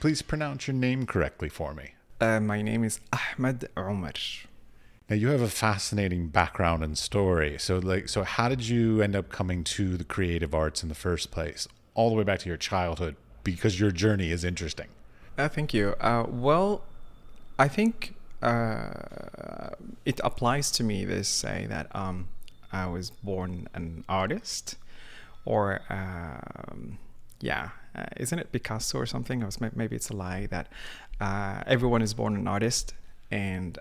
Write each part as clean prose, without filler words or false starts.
please pronounce your name correctly for me. My name is Ahmed Umar. Now, you have a fascinating background and story. So how did you end up coming to the creative arts in the first place, all the way back to your childhood? Because your journey is interesting. Thank you. Well, I think it applies to me to say that I was born an artist, or isn't it Picasso or something? Or maybe it's a lie that everyone is born an artist. And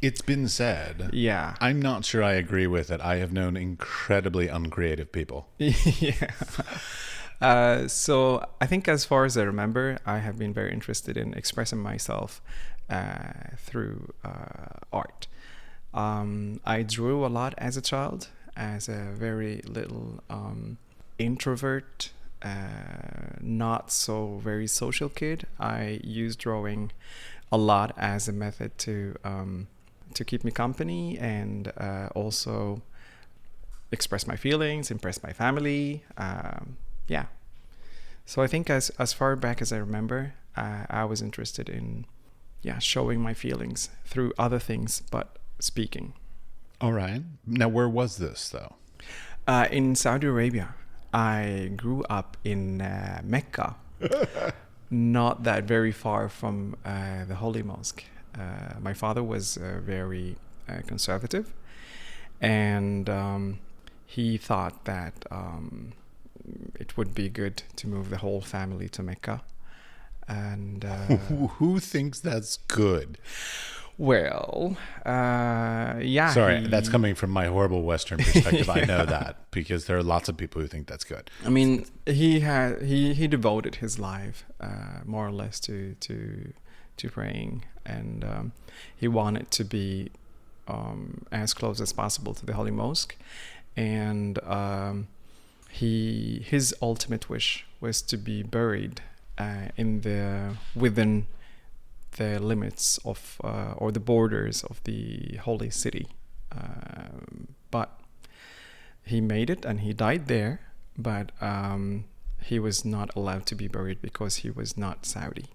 it's been said. Yeah. I'm not sure I agree with it. I have known incredibly uncreative people. Yeah. So I think as far as I remember, I have been very interested in expressing myself through art. I drew a lot as a child, as a very little introvert, not so very social kid. I used drawing a lot as a method to keep me company, and also express my feelings, impress my family. So I think as far back as I remember, I was interested in showing my feelings through other things but speaking. All right. Now, where was this though? In Saudi Arabia. I grew up in Mecca. Not that very far from the Holy Mosque. My father was very conservative, and he thought that it would be good to move the whole family to Mecca. And who thinks that's good? Well, Sorry, that's coming from my horrible Western perspective. I know that, because there are lots of people who think that's good. I mean, he devoted his life more or less to praying, and he wanted to be as close as possible to the Holy Mosque, and his ultimate wish was to be buried within the limits of or the borders of the holy city, but he made it and he died there, but he was not allowed to be buried because he was not Saudi.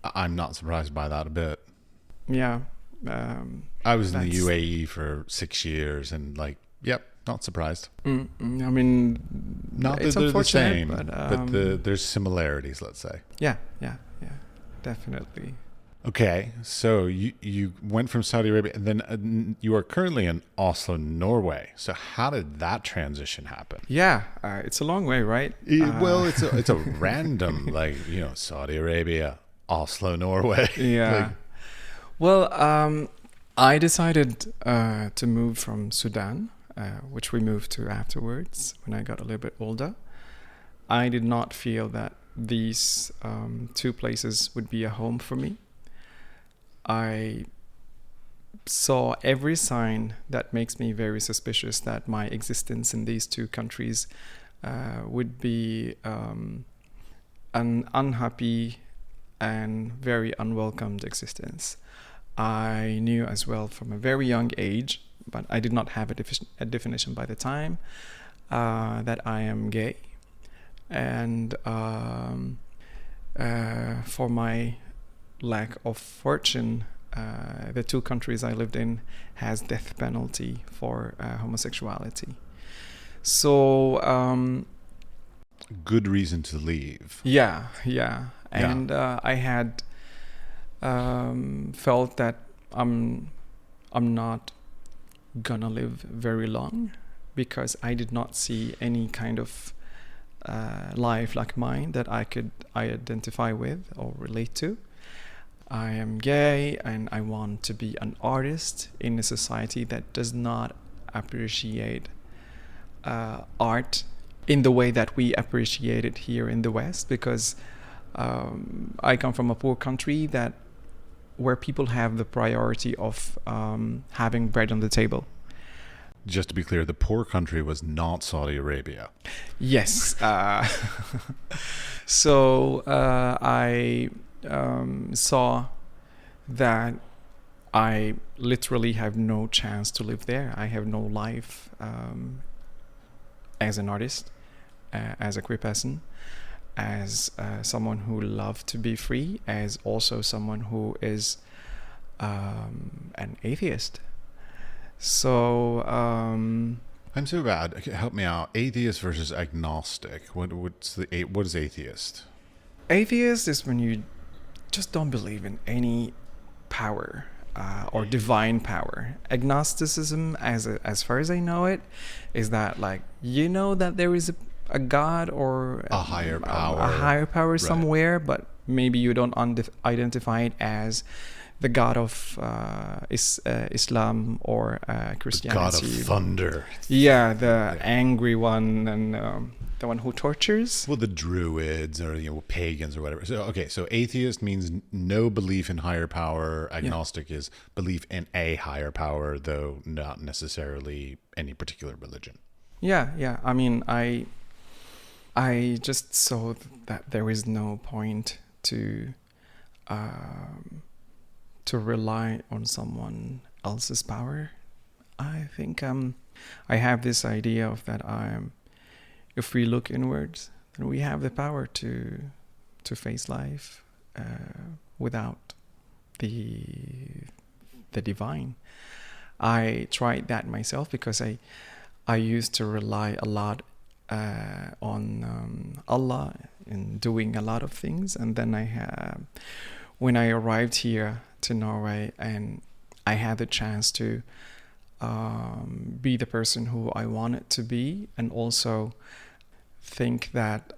I'm not surprised by that a bit. Yeah. I was in the UAE for 6 years, and not surprised. I mean, not that they're the same, but there's similarities, let's say. Yeah, definitely. Okay, so you went from Saudi Arabia, and then you are currently in Oslo, Norway. So how did that transition happen? Yeah, it's a long way, right? Well, it's a random, Saudi Arabia, Oslo, Norway. Yeah. I decided to move from Sudan, which we moved to afterwards when I got a little bit older. I did not feel that these two places would be a home for me. I saw every sign that makes me very suspicious that my existence in these two countries would be an unhappy and very unwelcomed existence. I knew as well from a very young age, but I did not have a definition by the time, that I am gay. And for my lack of fortune, the two countries I lived in has death penalty for homosexuality. So good reason to leave. Yeah. And I had felt that I'm not gonna live very long, because I did not see any kind of life like mine that I identify with or relate to. I am gay, and I want to be an artist in a society that does not appreciate art in the way that we appreciate it here in the West, because I come from a poor country where people have the priority of having bread on the table. Just to be clear, the poor country was not Saudi Arabia. Yes. So I saw that I literally have no chance to live there. I have no life as an artist, as a queer person. as someone who loves to be free, as also someone who is an atheist. So I'm so bad. Okay, help me out. Atheist versus agnostic. What is atheist? atheist is when you just don't believe in any power or divine power. Agnosticism, as far as I know it, is that like you know that there is a God or A higher power. a higher power Right. somewhere, but maybe you don't identify it as the God of Islam or Christianity. God of thunder. Yeah, the angry one and the one who tortures. Well, the Druids or pagans or whatever. So okay, so atheist means no belief in higher power. Agnostic is belief in a higher power, though not necessarily any particular religion. Yeah. I mean, I just saw that there is no point to rely on someone else's power. I think I have this idea of that if we look inwards, then we have the power to face life without the divine. I tried that myself because I used to rely a lot on Allah in doing a lot of things, and then when I arrived here to Norway and I had the chance to be the person who I wanted to be, and also think that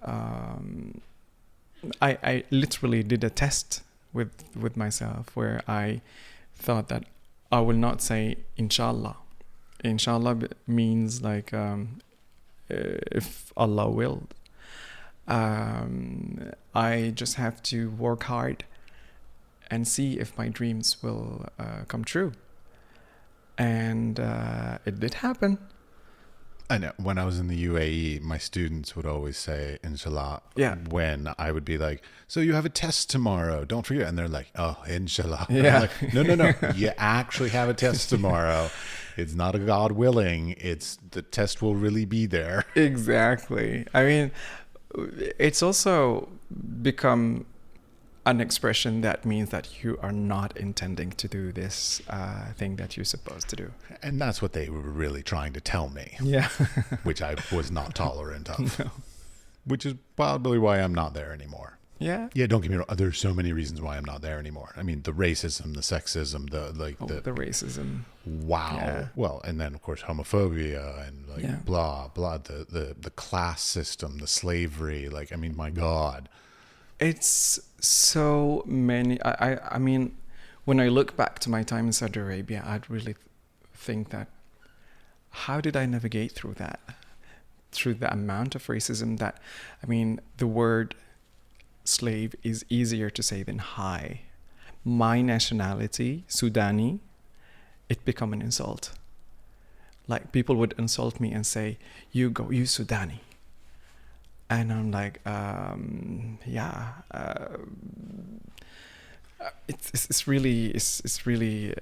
I literally did a test with myself where I thought that I will not say inshallah. Inshallah means like if Allah willed. I just have to work hard and see if my dreams will come true. And it did happen. I know. When I was in the UAE, my students would always say inshallah. Yeah. When I would be like, so you have a test tomorrow, don't forget. And they're like, oh, inshallah. And Yeah. I'm like, no. You actually have a test tomorrow. It's not a God willing. It's the test will really be there. Exactly. I mean, it's also become an expression that means that you are not intending to do this thing that you're supposed to do. And that's what they were really trying to tell me, Yeah. which I was not tolerant of. No. Which is probably why I'm not there anymore. Yeah. Yeah, don't get me wrong. There's so many reasons why I'm not there anymore. I mean, the racism, the sexism, the racism. wow. Yeah. Well, and then of course homophobia and like blah blah. The class system, the slavery. Like, I mean, my God. It's so many. I mean, when I look back to my time in Saudi Arabia, I'd really think that how did I navigate through that? Through the amount of racism that, I mean, the word slave is easier to say than high. My nationality, Sudani, it become an insult. Like people would insult me and say, you Sudani. And I'm like, it's really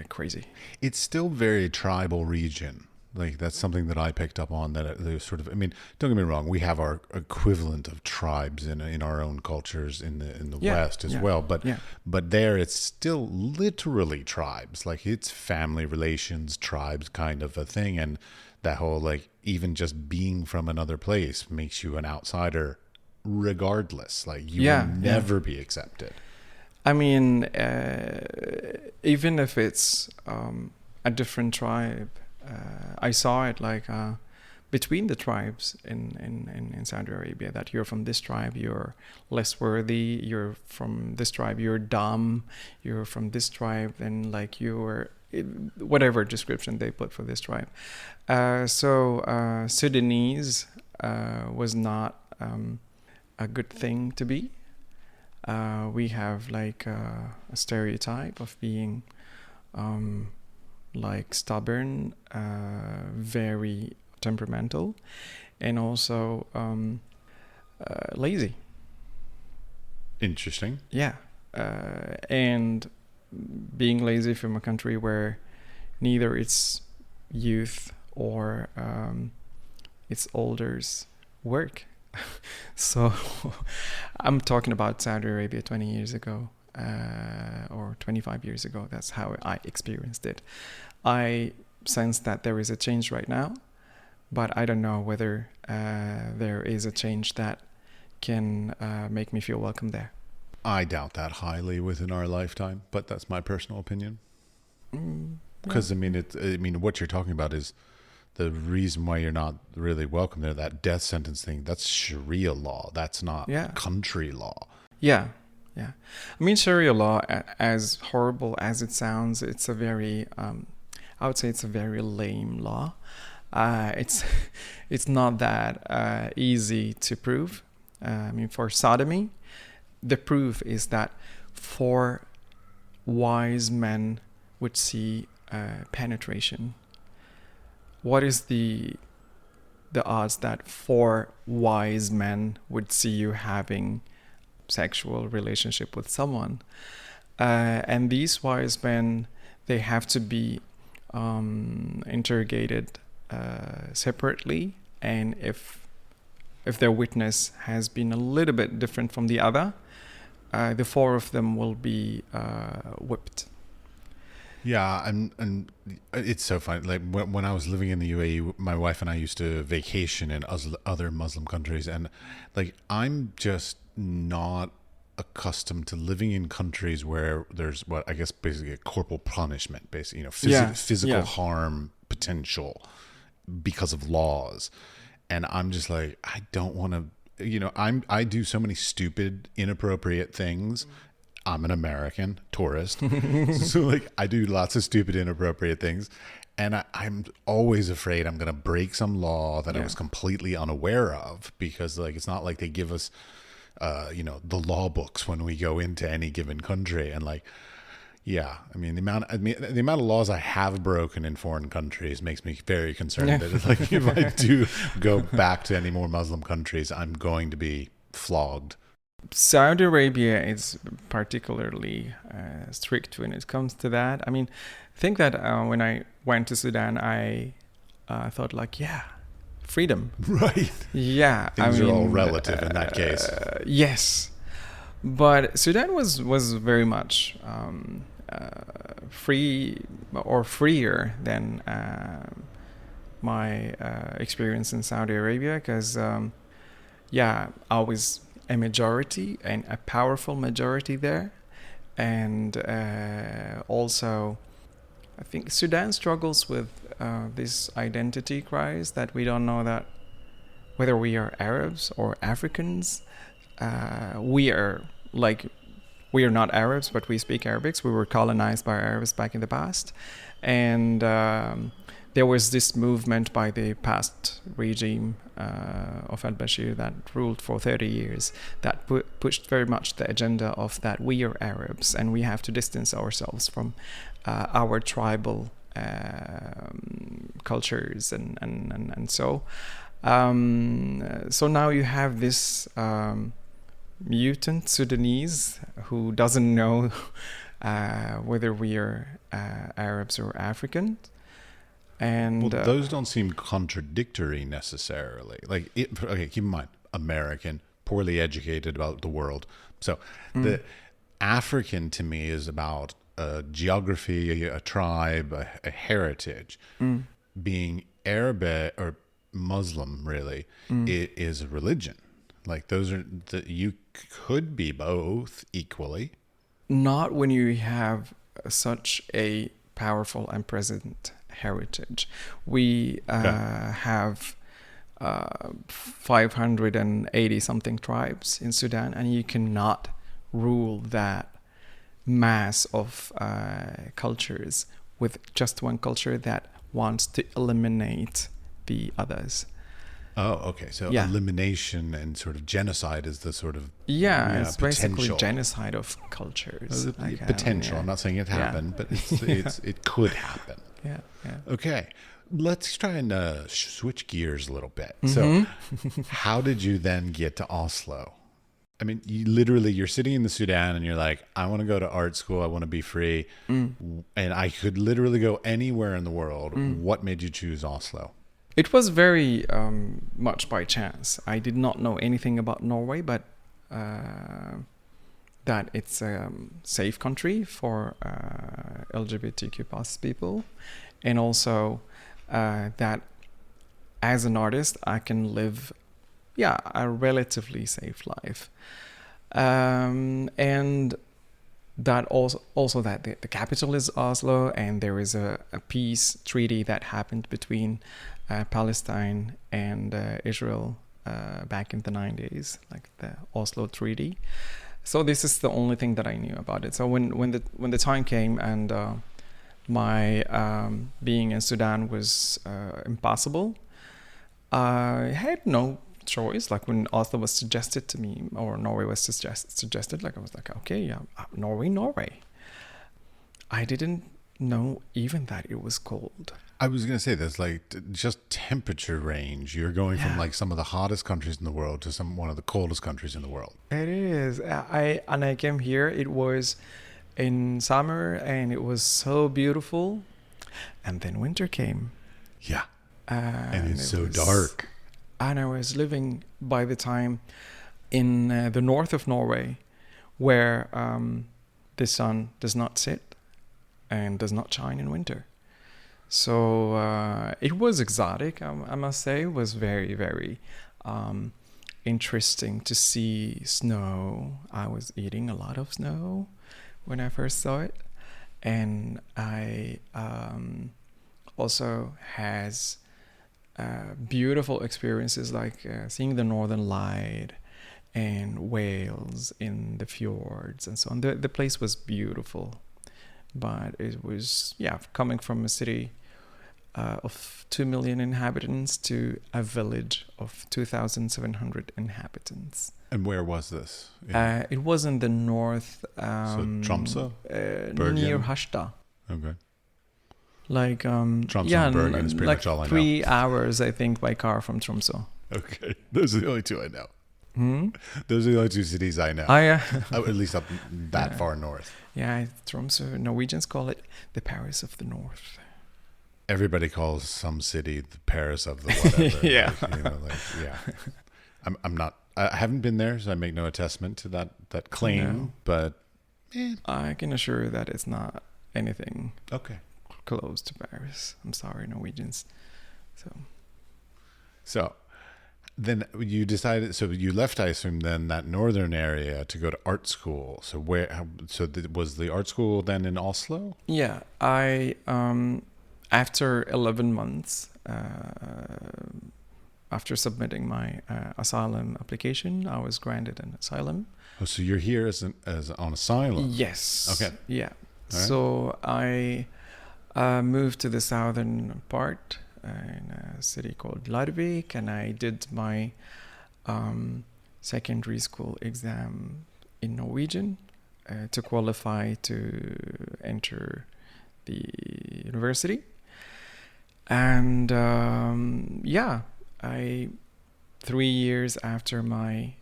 crazy. It's still very tribal region. Like that's something that I picked up on. That there's sort of. I mean, don't get me wrong. We have our equivalent of tribes in our own cultures in the West as well. But there it's still literally tribes. Like it's family relations, tribes kind of a thing, and that whole like even just being from another place makes you an outsider, regardless. Like you will never be accepted. I mean, even if it's a different tribe. I saw it like between the tribes in Saudi Arabia, that you're from this tribe, you're less worthy, you're from this tribe, you're dumb, you're from this tribe, and like you're whatever description they put for this tribe. So Sudanese was not a good thing to be. We have like a stereotype of being like stubborn, very temperamental, and also lazy. Interesting. Yeah. And being lazy from a country where neither its youth or its elders work. So I'm talking about Saudi Arabia 20 years ago, or 25 years ago. That's how I experienced it. I sense that there is a change right now, but I don't know whether there is a change that can make me feel welcome there. I doubt that highly within our lifetime, but that's my personal opinion. Because I mean, what you're talking about is the reason why you're not really welcome there. That death sentence thing, that's Sharia law. That's not country law. Yeah. I mean, Sharia law, as horrible as it sounds, it's a very, I would say it's a very lame law. It's not that easy to prove. I mean, for sodomy, the proof is that 4 wise men would see penetration. What is the odds that 4 wise men would see you having sexual relationship with someone? And these wise men, they have to be interrogated separately, and if their witness has been a little bit different from the other, the 4 of them will be whipped. Yeah, and it's so funny. Like when I was living in the UAE, my wife and I used to vacation in other Muslim countries, and like I'm just not accustomed to living in countries where there's what I guess basically a corporal punishment, basically, physical harm potential because of laws, and I'm just like, I don't want to. I do so many stupid, inappropriate things. I'm an American tourist. So like I do lots of stupid, inappropriate things. And I'm always afraid I'm going to break some law that I was completely unaware of, because like, it's not like they give us, the law books when we go into any given country. And like, yeah, I mean, the amount of laws I have broken in foreign countries makes me very concerned that it's like, if I do go back to any more Muslim countries, I'm going to be flogged. Saudi Arabia is particularly strict when it comes to that. I mean, I think that when I went to Sudan, I thought like, freedom. Right. Yeah. Things are all relative in that case. Yes. But Sudan was very much free or freer than my experience in Saudi Arabia, because, I was a majority and a powerful majority there. And also, I think Sudan struggles with this identity crisis that we don't know that whether we are Arabs or Africans. We are not Arabs, but we speak Arabic. We were colonized by Arabs back in the past. And there was this movement by the past regime of al-Bashir that ruled for 30 years that pushed very much the agenda of that we are Arabs and we have to distance ourselves from our tribal cultures and so. So now you have this mutant Sudanese who doesn't know whether we are Arabs or Africans. And those don't seem contradictory necessarily. Like, keep in mind, American, poorly educated about the world. So the African to me is about a geography, a tribe, a heritage. Being Arab or Muslim, really, it is a religion. Like those are you could be both equally. Not when you have such a powerful and present heritage. We have 580 something tribes in Sudan, and you cannot rule that mass of cultures with just one culture that wants to eliminate the others. Oh, okay. So elimination and sort of genocide is the sort of it's potential. basically genocide of cultures. Potential. I'm not saying it happened, but it could happen. Yeah. Okay. Let's try and switch gears a little bit. So how did you then get to Oslo? I mean, you're sitting in the Sudan and you're like, I want to go to art school. I want to be free. And I could literally go anywhere in the world. What made you choose Oslo? It was very much by chance. I did not know anything about Norway, but that it's a safe country for LGBTQ plus people, and also that as an artist I can live a relatively safe life, and that also that the capital is Oslo, and there is a peace treaty that happened between Palestine and Israel back in the 90s, like the Oslo Treaty. So this is the only thing that I knew about it. So when the time came and my being in Sudan was impossible, I had no choice. Like when Oslo was suggested to me, or Norway was suggested, like I was like, okay, yeah, Norway. I didn't know even that it was cold. I was going to say there's like just temperature range. You're going from like some of the hottest countries in the world to one of the coldest countries in the world. It is. I came here. It was in summer and it was so beautiful, and then winter came. Yeah. And it's so dark. And I was living by the time in the north of Norway, where the sun does not set and does not shine in winter. So it was exotic, I must say. It was very, very interesting to see snow. I was eating a lot of snow when I first saw it. And I also has beautiful experiences like seeing the northern light and whales in the fjords and so on. The place was beautiful. But it was, coming from a city of 2 million inhabitants to a village of 2,700 inhabitants. And where was this? It was in the north. So Tromsø? Near Harstad. Okay. Like, Tromsø and Bergen is pretty much all I know. 3 hours, I think, by car from Tromsø. Okay. Those are the only two I know. Those are the only two cities I know. At least up that far north. Yeah, Tromsø. Norwegians call it the Paris of the North. Everybody calls some city the Paris of the whatever. Yeah. I'm not. I haven't been there, so I make no attestment to that claim. No. But I can assure you that it's not anything close to Paris. I'm sorry, Norwegians. So. Then you decided, so you left, I assume, then that northern area to go to art school. So was the art school then in Oslo? Yeah, I after 11 months, after submitting my asylum application, I was granted an asylum. Oh, so you're here as on asylum? Yes. Okay. Yeah. Right. So I moved to the southern part. In a city called Larvik, and I did my secondary school exam in Norwegian to qualify to enter the university. And 3 years after my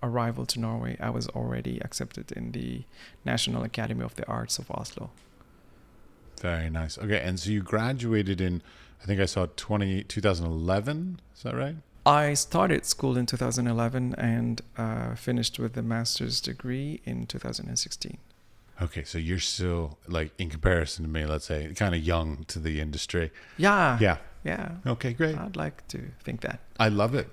arrival to Norway, I was already accepted in the National Academy of the Arts of Oslo. Very nice. Okay, and so you graduated in, I think I saw 2011, is that right? I started school in 2011 and finished with a master's degree in 2016. Okay, so you're still, like, in comparison to me, let's say, kind of young to the industry. Yeah. Okay, great. I'd like to think that. I love it.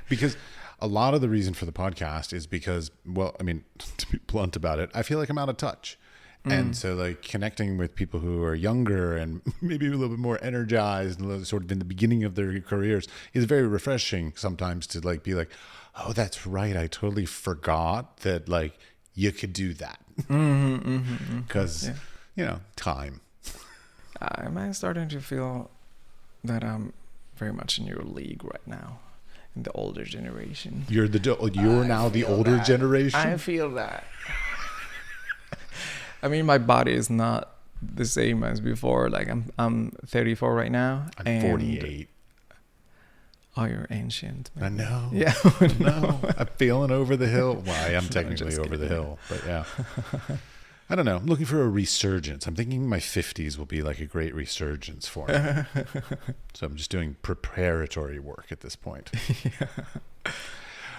Because a lot of the reason for the podcast is because, well, I mean, to be blunt about it, I feel like I'm out of touch. And so, like, connecting with people who are younger and maybe a little bit more energized and sort of in the beginning of their careers is very refreshing sometimes to, like, be like, oh, that's right. I totally forgot that, like, you could do that. Because, time. I'm starting to feel that I'm very much in your league right now, in the older generation. You're now the older generation? I feel that. I mean, my body is not the same as before. Like I'm 34 right now. I'm 48. Oh, you're ancient, man. I know. Yeah. No, I'm feeling over the hill. Well, I am technically over the hill, but yeah. I don't know. I'm looking for a resurgence. I'm thinking my 50s will be like a great resurgence for me. So I'm just doing preparatory work at this point. Yeah. All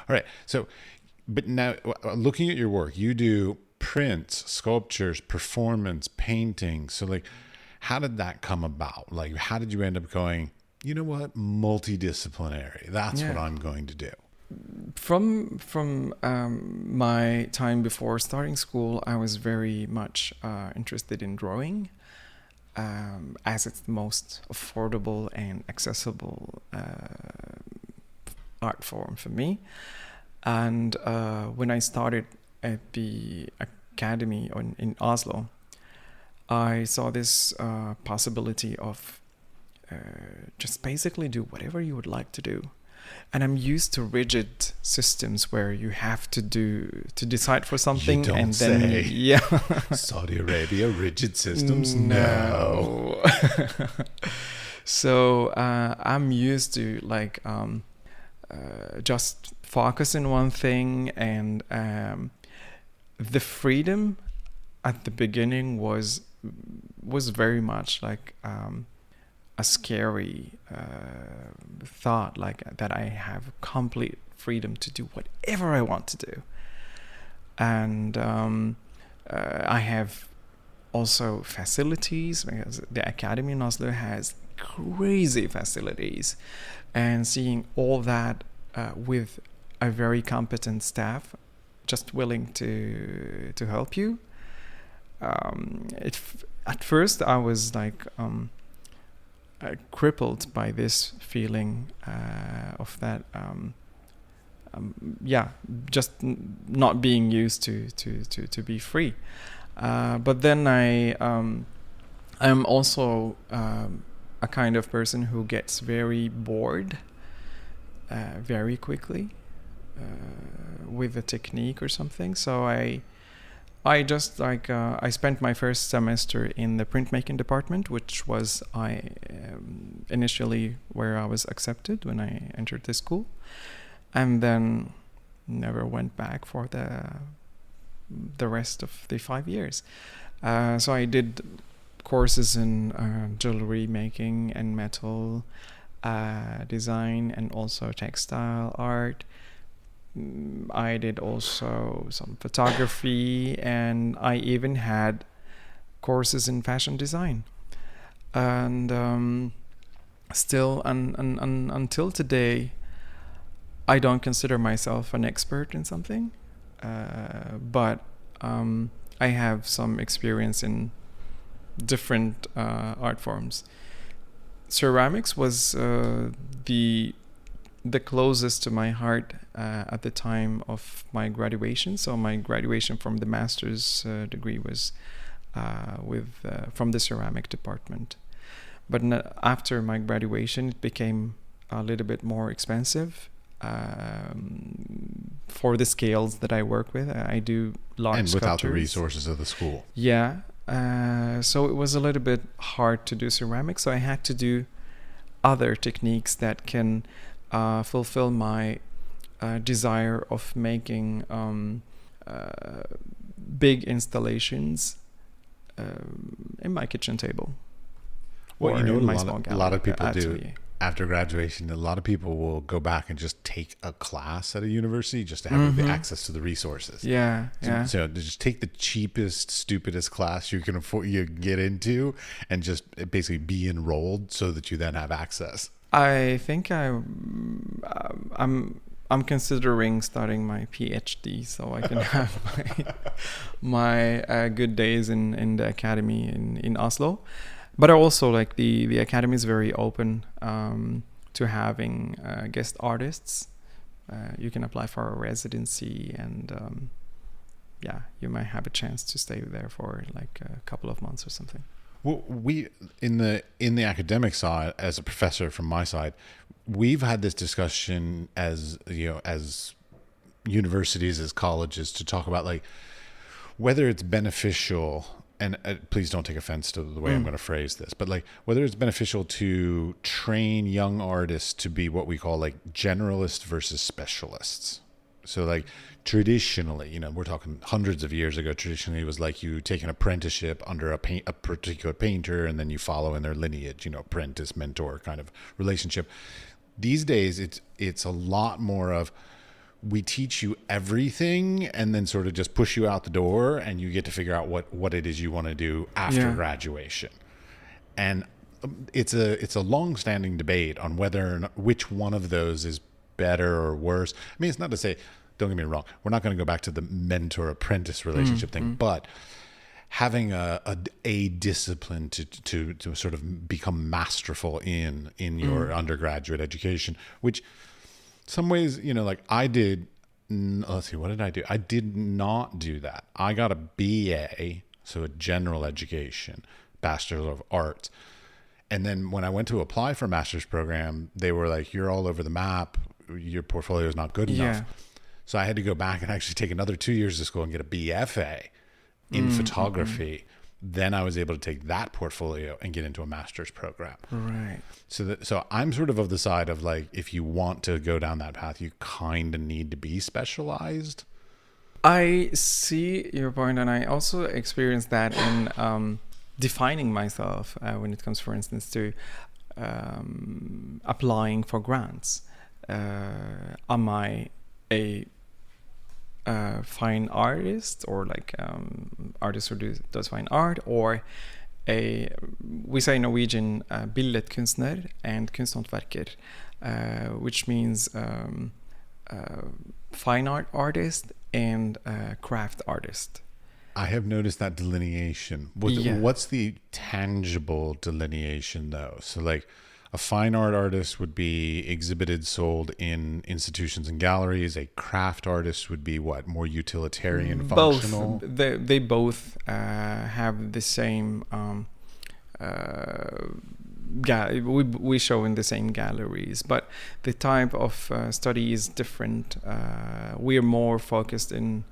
right. So, but now looking at your work, you do prints, sculptures, performance, painting. So like, how did that come about? Like, how did you end up going, you know what, multidisciplinary? That's what I'm going to do. From my time before starting school, I was very much interested in drawing, as it's the most affordable and accessible art form for me. And when I started at the academy in Oslo, I saw this possibility of just basically do whatever you would like to do. And I'm used to rigid systems where you have to decide for something. You don't and then say. Yeah. Saudi Arabia, rigid systems? No. So I'm used to like just focus in one thing, and the freedom at the beginning was very much like a scary thought, like that I have complete freedom to do whatever I want to do. And I have also facilities, because the academy in Oslo has crazy facilities, and seeing all that with a very competent staff just willing to help you. At first I was like crippled by this feeling of that just not being used to be free, but then I'm also a kind of person who gets very bored very quickly with a technique or something. So I just like I spent my first semester in the printmaking department, which was initially where I was accepted when I entered the school, and then never went back for the rest of the 5 years. So I did courses in jewelry making and metal design, and also textile art. I did also some photography, and I even had courses in fashion design. And still, until today, I don't consider myself an expert in something, but I have some experience in different art forms. Ceramics was the closest to my heart at the time of my graduation. So my graduation from the master's degree was from the ceramic department. But after my graduation, it became a little bit more expensive for the scales that I work with. I do large and without sculptures. the resources of the school. Yeah. So it was a little bit hard to do ceramics. So I had to do other techniques that can fulfill my desire of making big installations in my kitchen table. Well, you know, a lot of people do after graduation. A lot of people will go back and just take a class at a university just to have the access to the resources. Yeah, yeah. So just take the cheapest, stupidest class you can afford, you get into, and just basically be enrolled so that you then have access. I think I'm considering starting my PhD so I can have my good days in the academy in Oslo. But also, like, the academy is very open to having guest artists. You can apply for a residency, and you might have a chance to stay there for like a couple of months or something. Well, we in the academic side, as a professor from my side, we've had this discussion as universities, as colleges, to talk about like whether it's beneficial. And please don't take offense to the way I'm going to phrase this, but like whether it's beneficial to train young artists to be what we call like generalists versus specialists. So like traditionally, you know, we're talking hundreds of years ago, traditionally it was like you take an apprenticeship under a particular painter, and then you follow in their lineage, you know, apprentice, mentor kind of relationship. These days it's a lot more of, we teach you everything and then sort of just push you out the door, and you get to figure out what it is you want to do after graduation. And it's a long-standing debate on whether or not, which one of those is better or worse. I mean, it's not to say, don't get me wrong, we're not going to go back to the mentor-apprentice relationship thing, but having a discipline to sort of become masterful in your undergraduate education, which some ways, you know, like I did, let's see, what did I do? I did not do that. I got a BA, so a general education, Bachelor of Arts. And then when I went to apply for a master's program, they were like, you're all over the map. Your portfolio is not good enough. So I had to go back and actually take another 2 years of school and get a BFA in photography. Then I was able to take that portfolio and get into a master's program. Right. So I'm sort of the side of like, if you want to go down that path, you kind of need to be specialized. I see your point, and I also experienced that in defining myself when it comes, for instance, to applying for grants. Am I a fine artist, or like artist who does fine art, or we say Norwegian billedkunstner and kunsthåndverker, which means fine art artist and craft artist. I have noticed that delineation. What's the tangible delineation though? So like a fine art artist would be exhibited, sold in institutions and galleries. A craft artist would be what? More utilitarian, functional? They both have the same... we show in the same galleries, but the type of study is different. We're more focused in...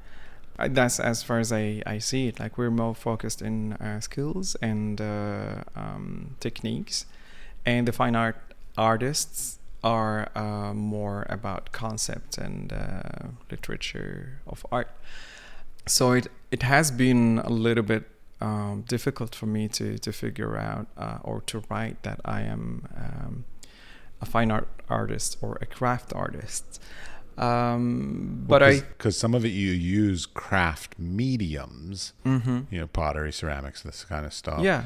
That's as far as I see it. Like, we're more focused in skills and techniques. And the fine art artists are more about concept and literature of art. So it has been a little bit difficult for me to figure out or to write that I am a fine art artist or a craft artist. Because some of it you use craft mediums, you know, pottery, ceramics, this kind of stuff. Yeah.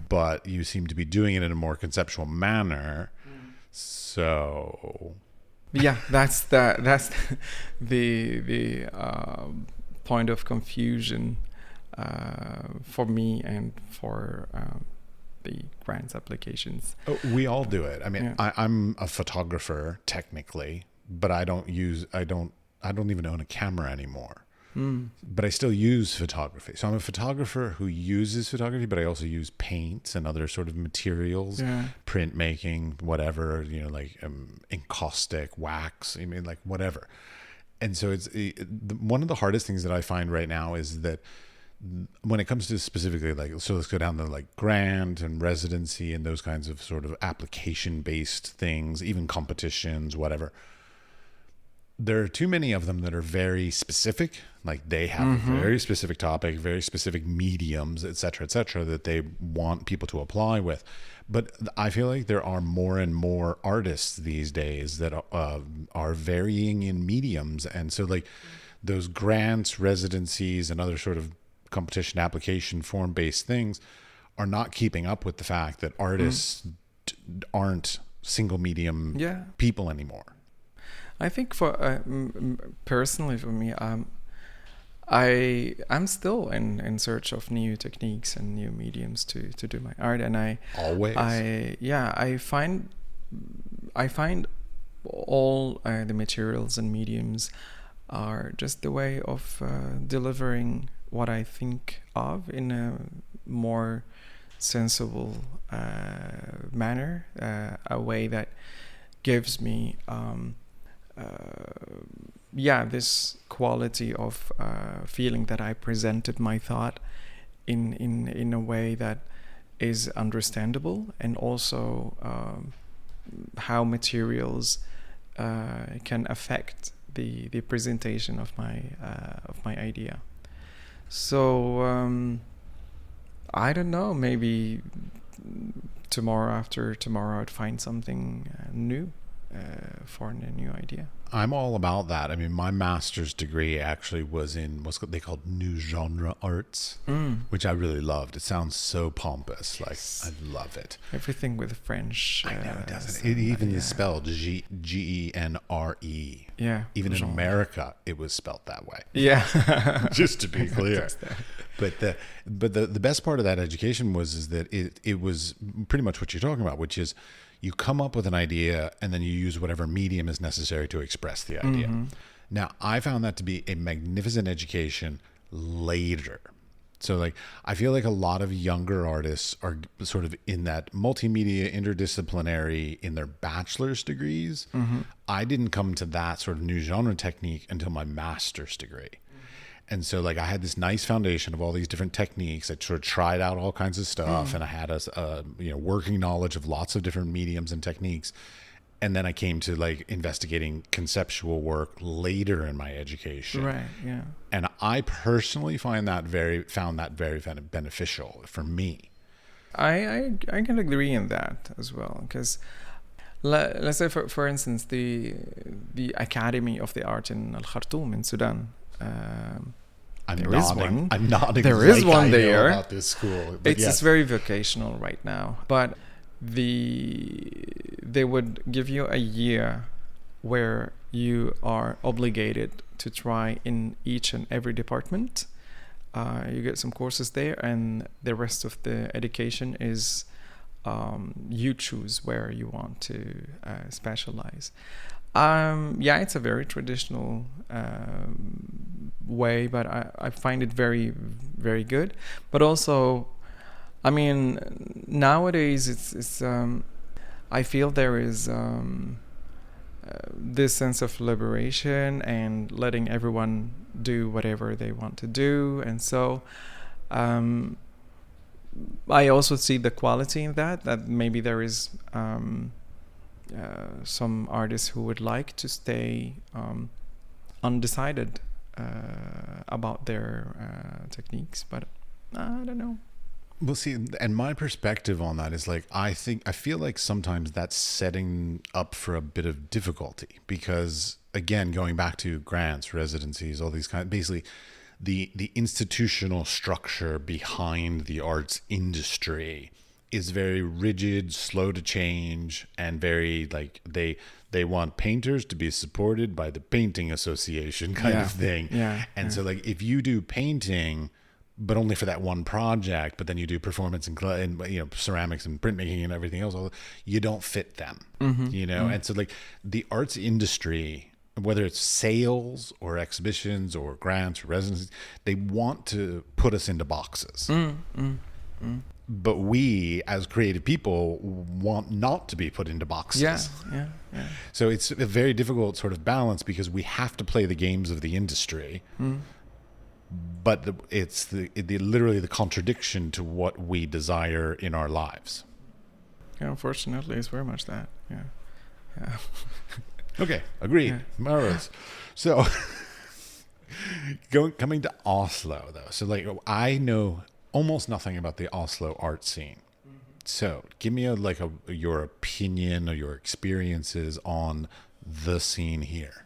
But you seem to be doing it in a more conceptual manner. So yeah, that's the point of confusion for me and for the grants applications. Oh, we all do it. I mean, I'm a photographer technically, but I don't even own a camera anymore. But I still use photography. So I'm a photographer who uses photography, but I also use paints and other sort of materials, printmaking, whatever, you know, like encaustic, wax, I mean, like whatever. And so it's one of the hardest things that I find right now is that when it comes to specifically, like, so let's go down to like grant and residency and those kinds of sort of application-based things, even competitions, whatever. There are too many of them that are very specific. Like, they have a very specific topic, very specific mediums, et cetera, that they want people to apply with. But I feel like there are more and more artists these days that are varying in mediums. And so like those grants, residencies, and other sort of competition application form-based things are not keeping up with the fact that artists aren't single medium people anymore. I think for personally for me, I'm still in search of new techniques and new mediums to do my art, and I find all the materials and mediums are just the way of delivering what I think of in a more sensible manner, a way that gives me this quality of feeling that I presented my thought in a way that is understandable, and also how materials can affect the presentation of my idea. So I don't know, maybe tomorrow, after tomorrow, I'd find something new for a new idea. I'm all about that. I mean, my master's degree actually was in what's they called new genre arts, which I really loved. It sounds so pompous. Like, I love it. Everything with French. I know it doesn't. It even is spelled Genre. Yeah. Even in America, it was spelled that way. Yeah. Just to be clear. But the best part of that education is that it was pretty much what you're talking about, which is you come up with an idea and then you use whatever medium is necessary to express the idea. Mm-hmm. Now, I found that to be a magnificent education later. So like, I feel like a lot of younger artists are sort of in that multimedia interdisciplinary in their bachelor's degrees. Mm-hmm. I didn't come to that sort of new genre technique until my master's degree. And so like I had this nice foundation of all these different techniques. I sort of tried out all kinds of stuff, and I had a working knowledge of lots of different mediums and techniques. And then I came to like investigating conceptual work later in my education. Right. Yeah. And I personally found that very beneficial for me. I can agree in that as well, because let's say for instance the Academy of the Art in Al Khartoum in Sudan. I'm nodding. There is one there. About this school. It's very vocational right now, but they would give you a year where you are obligated to try in each and every department. You get some courses there, and the rest of the education is you choose where you want to specialize. It's a very traditional way, but I find it very, very good. But also, I mean, nowadays it's I feel there is this sense of liberation and letting everyone do whatever they want to do, and so I also see the quality in that maybe there is some artists who would like to stay undecided about their techniques, but I don't know. Well, see, and my perspective on that is like, I feel like sometimes that's setting up for a bit of difficulty, because again, going back to grants, residencies, all these basically the institutional structure behind the arts industry is very rigid, slow to change, and very like they want painters to be supported by the painting association kind of thing. And so like if you do painting, but only for that one project, but then you do performance and ceramics and printmaking and everything else, you don't fit them, And so like the arts industry, whether it's sales or exhibitions or grants or residencies, they want to put us into boxes. But we, as creative people, want not to be put into boxes. Yeah. So it's a very difficult sort of balance, because we have to play the games of the industry, but it's literally the contradiction to what we desire in our lives. Yeah, unfortunately, it's very much that. Yeah. Okay, agreed. Yeah. Marvelous. So, coming to Oslo, though. So, like, I know almost nothing about the Oslo art scene. So give me your opinion or your experiences on the scene here.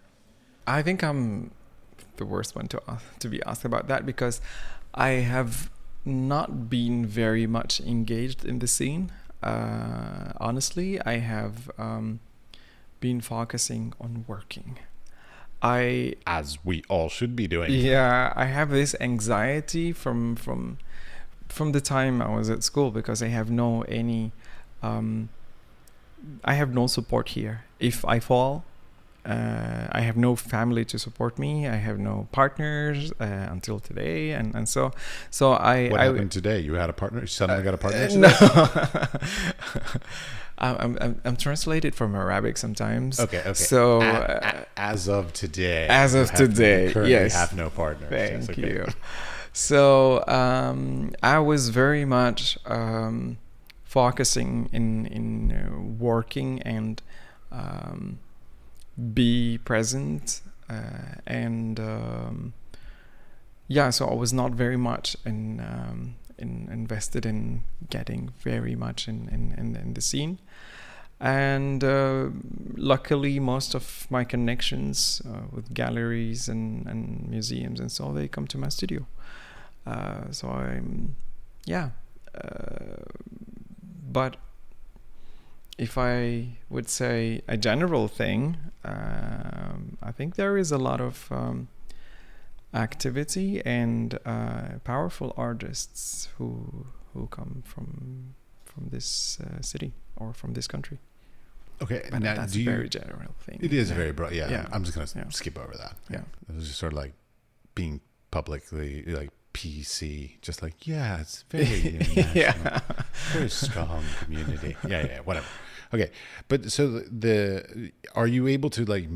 I think I'm the worst one to be asked about that, because I have not been very much engaged in the scene. Honestly, I have been focusing on working. As we all should be doing. Yeah, I have this anxiety from the time I was at school, because I have no support here. If I fall, I have no family to support me. I have no partners until today, and so I. What happened today? You had a partner? You suddenly got a partner today? No. I'm translated from Arabic sometimes. Okay. So as of today. Yes. Have no partners. Thank you. So I was very much focusing in working and be present and so I was not very much invested in getting very much in the scene. And luckily, most of my connections with galleries and museums and so on, they come to my studio. So I'm, but if I would say a general thing, I think there is a lot of activity and powerful artists who come from this city or from this country. Okay, but now that's a very general thing. It is very broad. Yeah, I'm just gonna Yeah. skip over that. Yeah. It was just sort of like being publicly like PC, just like it's very international, very strong community. Yeah, whatever. Okay, but so are you able to, like,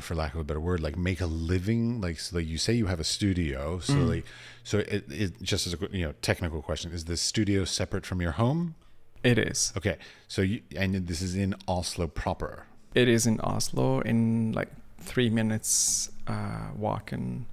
for lack of a better word, like make a living? Like, so like you say you have a studio, so it just as a technical question, is the studio separate from your home? It is. Okay, so and this is in Oslo proper. It is in Oslo, in like 3 minutes walking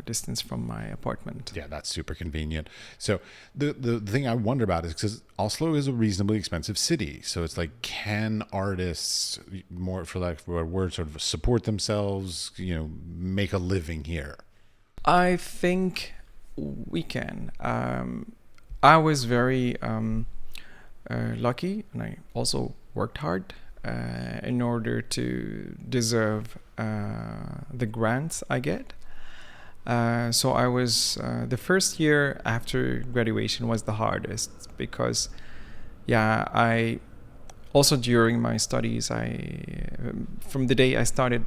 distance from my apartment. Yeah, that's super convenient. So the thing I wonder about is because Oslo is a reasonably expensive city. So it's like, can artists, more for lack of a word, sort of support themselves, make a living here? I think we can. I was very lucky, and I also worked hard in order to deserve the grants I get. So I was the first year after graduation was the hardest because I also during my studies, from the day I started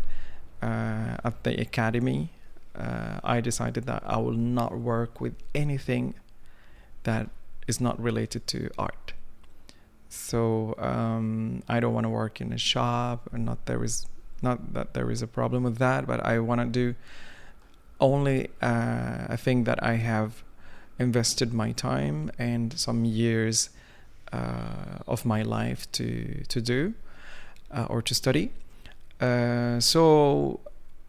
at the academy, I decided that I will not work with anything that is not related to art. So I don't want to work in a shop, and not that there is a problem with that, but I want to do only a thing that I have invested my time and some years of my life to do or to study. So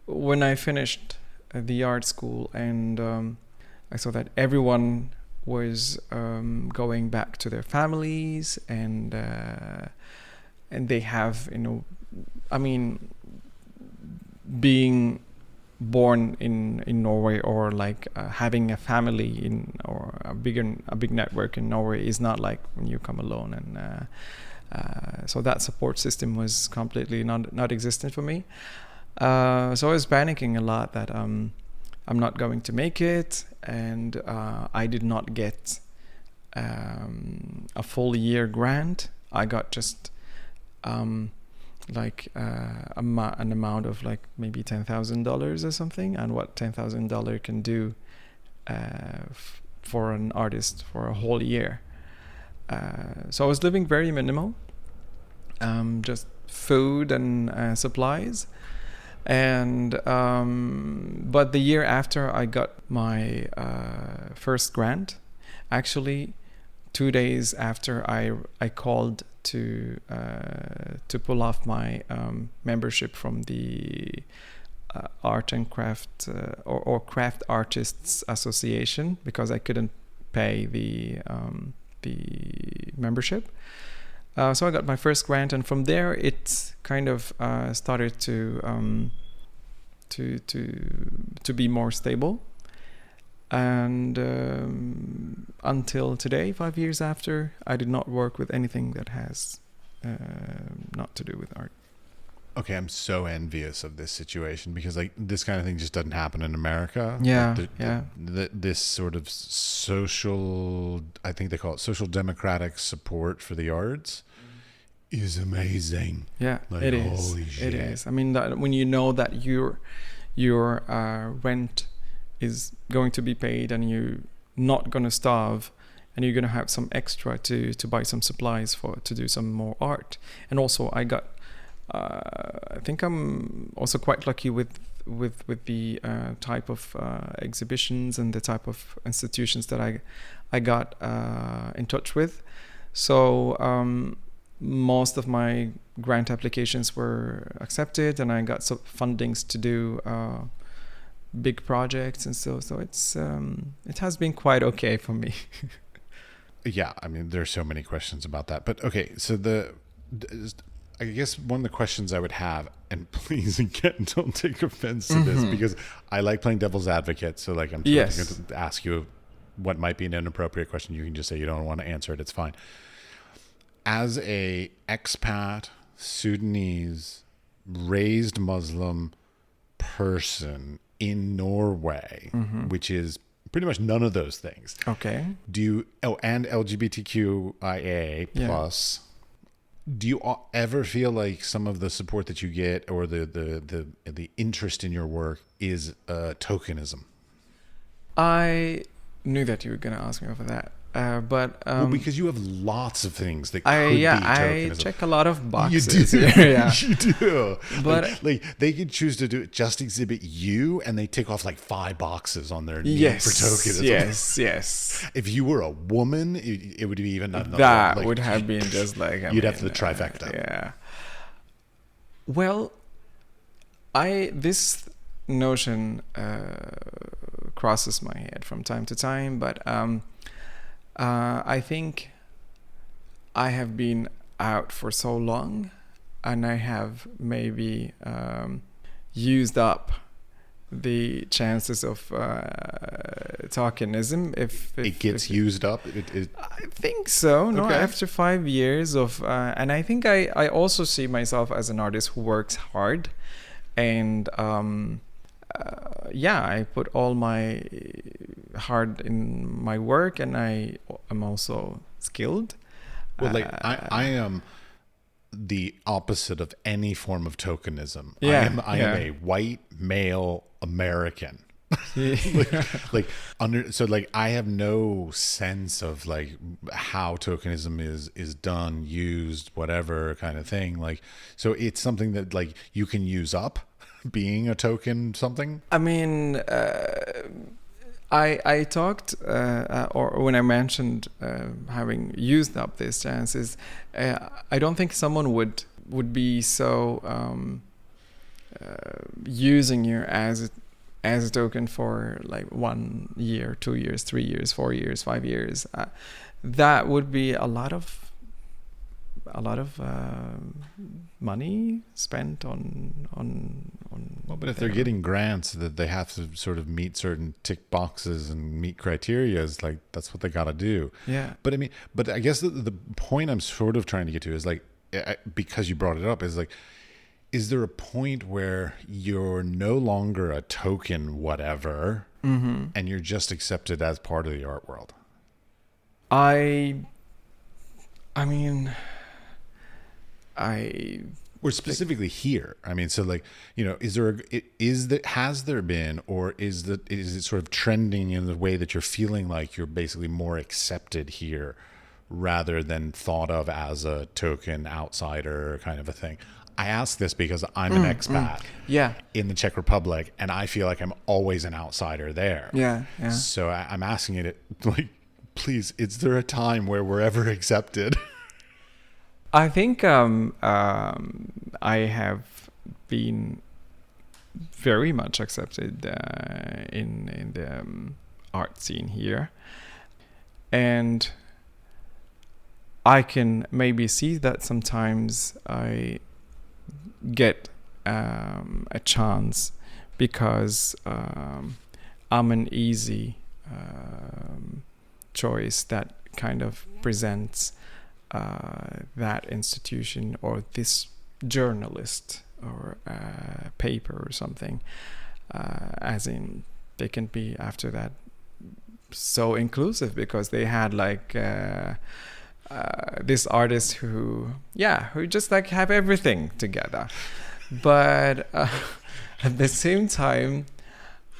when I finished the art school and I saw that everyone was going back to their families and they have, being born in Norway, or like having a family or a big network in Norway is not like when you come alone, and so that support system was completely not existent for me. So I was panicking a lot that I'm not going to make it, and I did not get a full year grant. I got just an amount of like maybe $10,000 or something, and what $10,000 can do for an artist for a whole year. So I was living very minimal, just food and supplies. And but the year after I got my first grant, actually 2 days after I called to pull off my membership from the Art and Craft or Craft Artists Association, because I couldn't pay the membership. So I got my first grant, and from there it kind of started to be more stable. And until today, 5 years after, I did not work with anything that has not to do with art. Okay, I'm so envious of this situation, because like this kind of thing just doesn't happen in America. Yeah, This sort of social, I think they call it social democratic support for the arts is amazing. Yeah, like, it is. Holy shit. It is. I mean, when you know that your rent is going to be paid and you're not going to starve, and you're going to have some extra to buy some supplies to do some more art. And also I got I think I'm also quite lucky with the type of exhibitions and the type of institutions that I got in touch with. So most of my grant applications were accepted, and I got some fundings to do big projects, and so it's it has been quite okay for me. Yeah, I mean, there's so many questions about that, but okay. So I guess one of the questions I would have, and please again don't take offense to this, because I like playing devil's advocate. So like I'm going to ask you what might be an inappropriate question. You can just say you don't want to answer it. It's fine. As a expat Sudanese raised Muslim person in Norway, which is pretty much none of those things. Okay. And LGBTQIA plus. Do you ever feel like some of the support that you get, or the interest in your work, is tokenism? I knew that you were going to ask me over that, but because you have lots of things that could be tokenism. I check a lot of boxes. You do, yeah. You do. But like they could choose to do just exhibit you, and they tick off like 5 boxes on their need for tokenism. Yes. If you were a woman, it would be even another. That would have been just like you'd have the trifecta. Yeah. Well, this notion crosses my head from time to time, but I think I have been out for so long, and I have maybe used up the chances of tokenism. If it gets used up, I think so. No, after 5 years of, and I think I also see myself as an artist who works hard, and I put all my heart in my work, and I am also skilled. Well, like I am the opposite of any form of tokenism. I am a white male American. I have no sense of like how tokenism is done, used, whatever kind of thing. Like, so it's something that like you can use up, being a token something. I mean, I talked, or when I mentioned having used up these chances, I don't think someone would be so using you as a token for like 1 year, 2 years, 3 years, 4 years, 5 years. That would be a lot of money spent on. Well, but if they're getting grants that they have to sort of meet certain tick boxes and meet criteria, is like that's what they got to do. Yeah. But I mean, I guess the point I'm sort of trying to get to is like, because you brought it up, is like, is there a point where you're no longer a token whatever, and you're just accepted as part of the art world? I mean, or specifically here. I mean, so like, you know, has there been, or is it sort of trending in the way that you're feeling like you're basically more accepted here rather than thought of as a token outsider kind of a thing? I ask this because I'm an expat in the Czech Republic, and I feel like I'm always an outsider there. Yeah. So I'm asking it like, please, is there a time where we're ever accepted? I think I have been very much accepted in the art scene here, and I can maybe see that sometimes I get a chance because I'm an easy choice that kind of presents that institution or this journalist or paper or something, as in they can be after that so inclusive because they had like this artist who just like have everything together. But at the same time,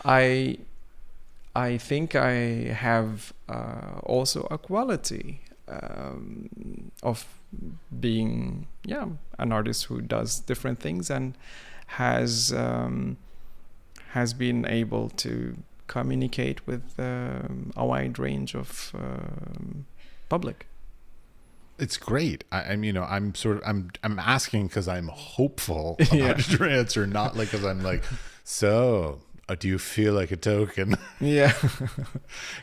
I think I have also a quality of being an artist who does different things and has been able to communicate with a wide range of public. It's great. I'm asking because I'm hopeful about your answer, not like because I'm like, so do you feel like a token? Yeah.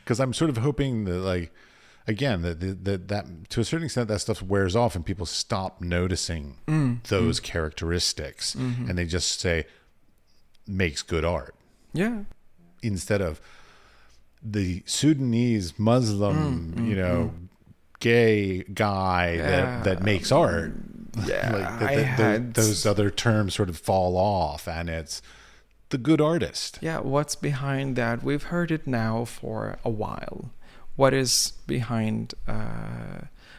Because I'm sort of hoping that, like, again, that to a certain extent that stuff wears off and people stop noticing those characteristics, and they just say makes good art. Yeah. Instead of the Sudanese Muslim, gay guy that makes art. Yeah. Like those other terms sort of fall off, and it's the good artist. Yeah. What's behind that? We've heard it now for a while. What is behind?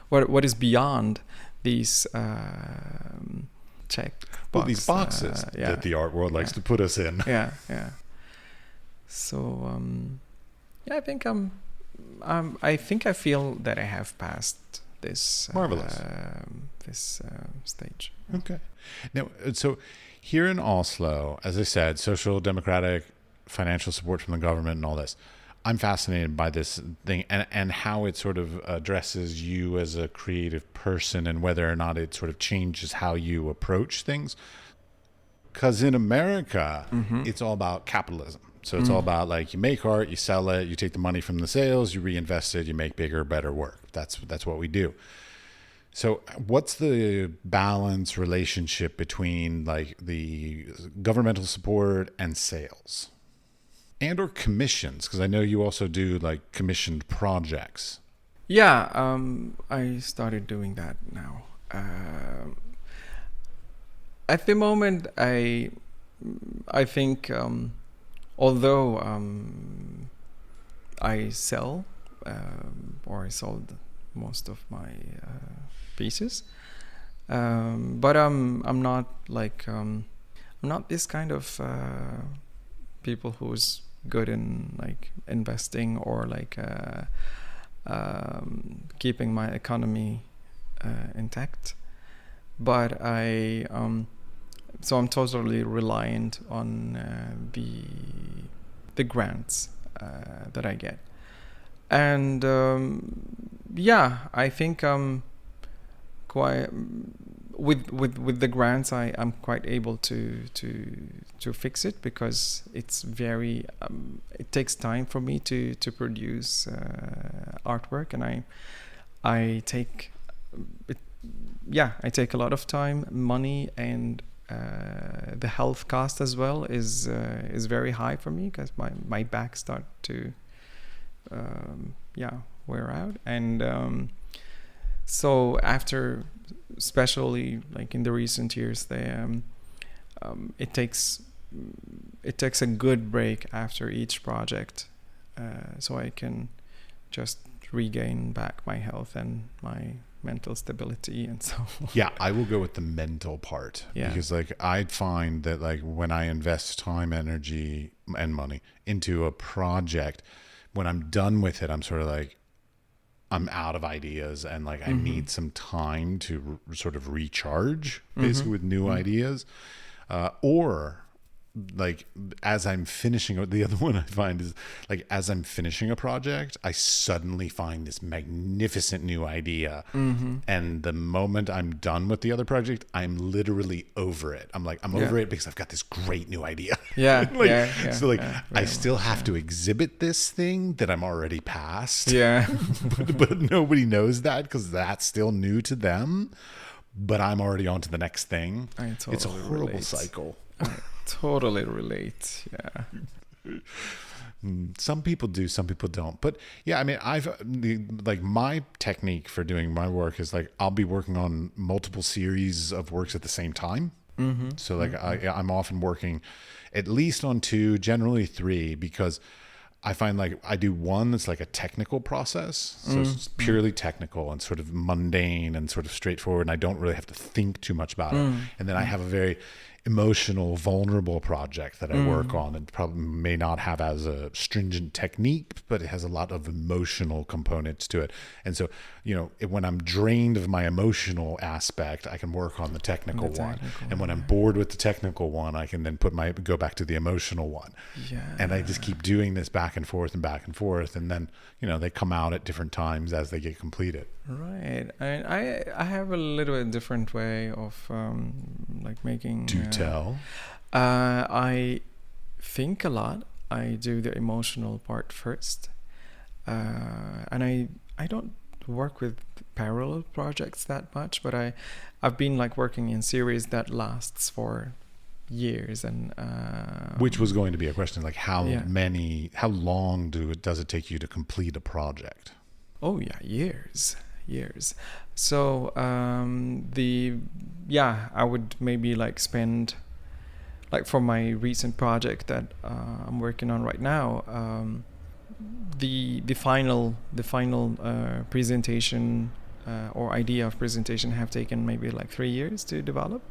What is beyond these check? These boxes that the art world likes to put us in. Yeah. So I think I feel that I have passed this marvelous this stage. Okay. Now, so here in Oslo, as I said, social democratic financial support from the government and all this. I'm fascinated by this thing and how it sort of addresses you as a creative person and whether or not it sort of changes how you approach things. Because in America, it's all about capitalism. So it's all about, like, you make art, you sell it, you take the money from the sales, you reinvest it, you make bigger, better work. That's what we do. So what's the balance relationship between, like, the governmental support and sales? And or commissions, because I know you also do, like, commissioned projects. Yeah, I started doing that now. At the moment, I think, although I sell, or I sold most of my pieces, but I'm not like I'm not this kind of people who's good in, like, investing or, like, keeping my economy intact. But so I'm totally reliant on the grants that I get, and I think quite with the grants I'm quite able to fix it, because it's very it takes time for me to produce artwork, and I take it. Yeah, I take a lot of time, money, and the health cost as well is very high for me, because my back start to wear out, and so after, especially like in the recent years, it takes a good break after each project, so I can just regain back my health and my mental stability, and so yeah, I will go with the mental part, because, like, I find that, like, when I invest time, energy, and money into a project, when I'm done with it, I'm sort of like, I'm out of ideas, and, like, I need some time to sort of recharge, basically, with new ideas, or, like, as I'm finishing, the other one I find is, like, as I'm finishing a project, I suddenly find this magnificent new idea, and the moment I'm done with the other project, I'm literally over it. I'm like, I'm over it because I've got this great new idea. I still have to exhibit this thing that I'm already past. But nobody knows that, because that's still new to them, but I'm already on to the next thing. It's a horrible cycle. Totally relate. Some people do, some people don't. But yeah, I mean, my technique for doing my work is, like, I'll be working on multiple series of works at the same time. So, like, I'm often working at least on 2, generally 3, because I find, like, I do one that's like a technical process, so it's purely technical and sort of mundane and sort of straightforward, and I don't really have to think too much about it. And then I have a very emotional, vulnerable project that I work on, and probably may not have as a stringent technique, but it has a lot of emotional components to it. And so, when I'm drained of my emotional aspect, I can work on the technical one. And when I'm bored with the technical one, I can then go back to the emotional one. Yeah. And I just keep doing this back and forth. And then, they come out at different times as they get completed. Right. I have a little bit different way of making. Do tell. I think a lot. I do the emotional part first, and I don't work with parallel projects that much, but I've been working in series that lasts for years. And which was going to be a question, how long does it take you to complete a project? Oh yeah, years. So I would maybe spend, for my recent project that I'm working on right now, the final presentation or idea of presentation have taken maybe 3 years to develop.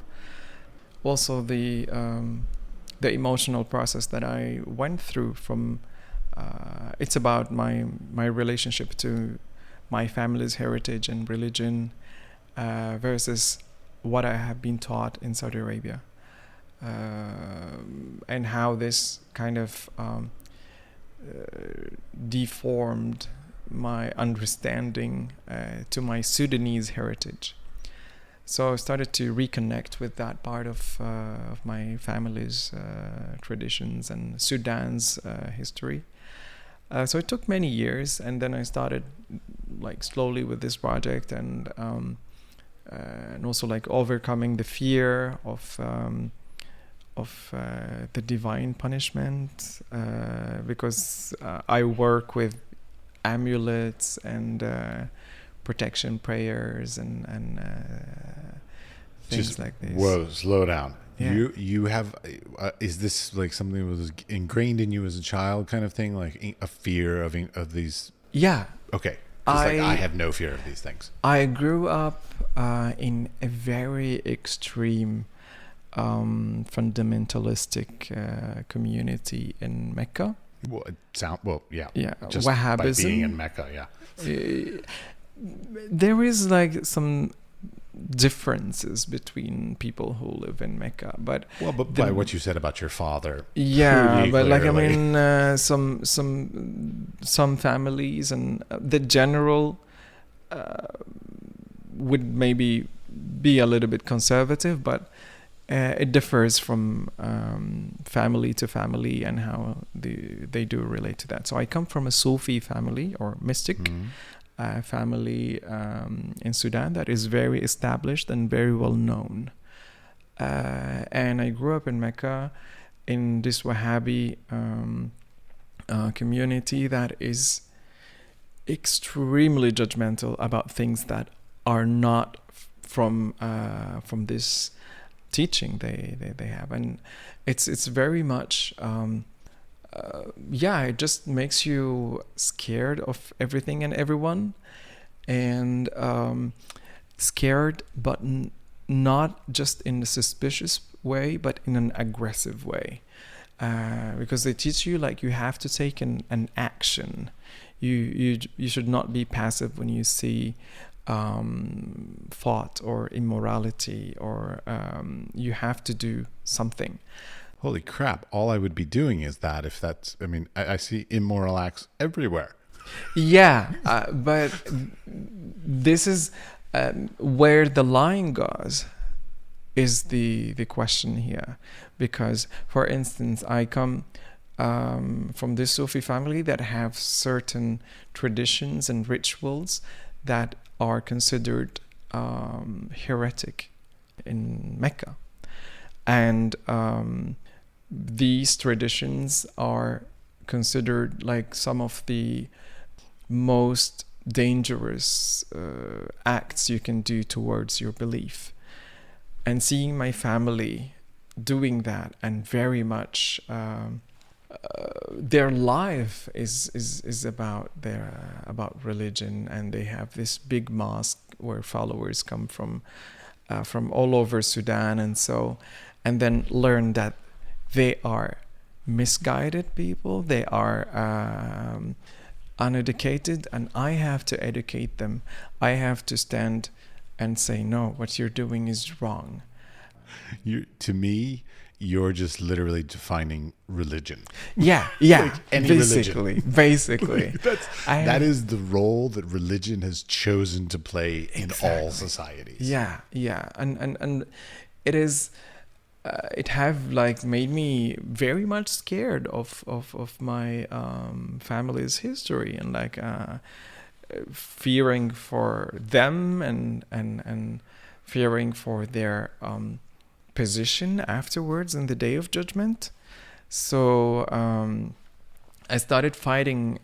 Also the emotional process that I went through from it's about my relationship to my family's heritage and religion versus what I have been taught in Saudi Arabia, and how this kind of deformed my understanding to my Sudanese heritage. So I started to reconnect with that part of my family's traditions and Sudan's history. So it took many years, and then I started slowly with this project, and also overcoming the fear of the divine punishment, because I work with amulets and protection prayers and things just like this. Whoa, slow down. Yeah. You have is this something that was ingrained in you as a child, kind of thing, a fear of these? Yeah. Okay. I have no fear of these things. I grew up in a very extreme fundamentalistic community in Mecca. Yeah. Just Wahhabism. By being in Mecca, yeah. There is some differences between people who live in Mecca, but by what you said about your father, but clearly. some families and the general would maybe be a little bit conservative, but it differs from family to family and how they do relate to that. So I come from a Sufi family or mystic family in Sudan that is very established and very well known. And I grew up in Mecca in this Wahhabi community that is extremely judgmental about things that are not from this teaching they have, and it's very much it just makes you scared of everything and everyone, and scared, but not just in a suspicious way, but in an aggressive way, because they teach you you have to take an action. You should not be passive when you see thought or immorality, or you have to do something. Holy crap, all I would be doing is that. If that's, I see immoral acts everywhere. Yeah, but this is where the line goes is the question here, because for instance I come from this Sufi family that have certain traditions and rituals that are considered heretic in Mecca, and these traditions are considered some of the most dangerous acts you can do towards your belief. And seeing my family doing that, and very much their life is about about religion, and they have this big mosque where followers come from from all over Sudan, and then learn that they are misguided people. They are uneducated, and I have to educate them. I have to stand and say, no, what you're doing is wrong. To me, you're just literally defining religion. Yeah, Like any basically. That is the role that religion has chosen to play in all societies. Yeah, and it is. It have like made me very much scared of my family's history, and like fearing for them and fearing for their position afterwards in the day of judgment. So I started fighting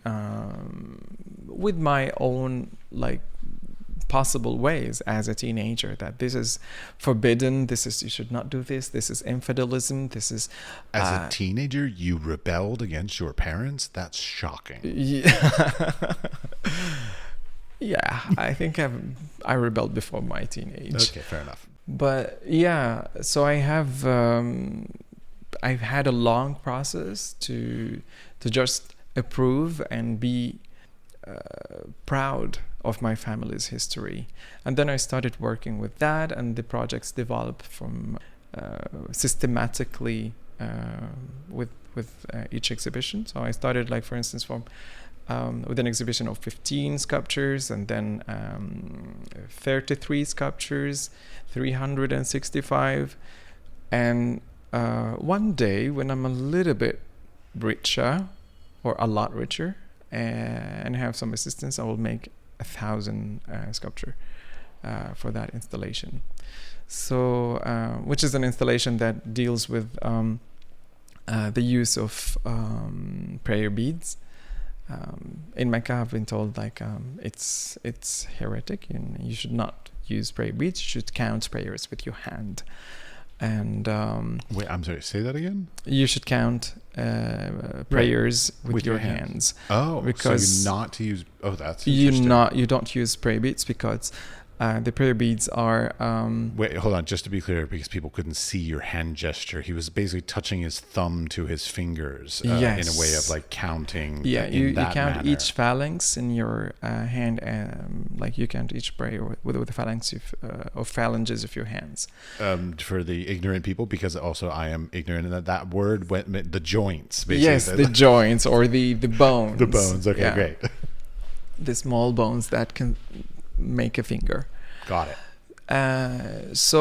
with my own like possible ways as a teenager, that this is forbidden, you should not do this is infidelism, this is as a teenager you rebelled against your parents. That's shocking. Yeah, I think I rebelled before my teenage. Okay, fair enough. But yeah, so I've had a long process to just approve and be proud of my family's history. And then I started working with that, and the projects developed from systematically with each exhibition. So I started, like, for instance, from with an exhibition of 15 sculptures, and then 33 sculptures, 365. And one day, when I'm a little bit richer, or a lot richer, and have some assistance, I will make 1,000 sculpture for that installation. So, which is an installation that deals with the use of prayer beads. In Mecca, I've been told it's heretic, and you should not use prayer beads. You should count prayers with your hand. And wait, I'm sorry, say that again. You should count prayers with your hands. Oh, because so you're not to use. Oh, that's interesting. You don't use prayer beads because the prayer beads are. Wait, hold on. Just to be clear, because people couldn't see your hand gesture, he was basically touching his thumb to his fingers in a way of like counting. Yeah, you count manner. Each phalanx in your hand, like you count each prayer with the phalanx of phalanges of your hands. For the ignorant people, because also I am ignorant, and that word went the joints. Basically. Yes, the joints or the bones. The bones. Okay, yeah. Great. The small bones that can make a finger. Got it. As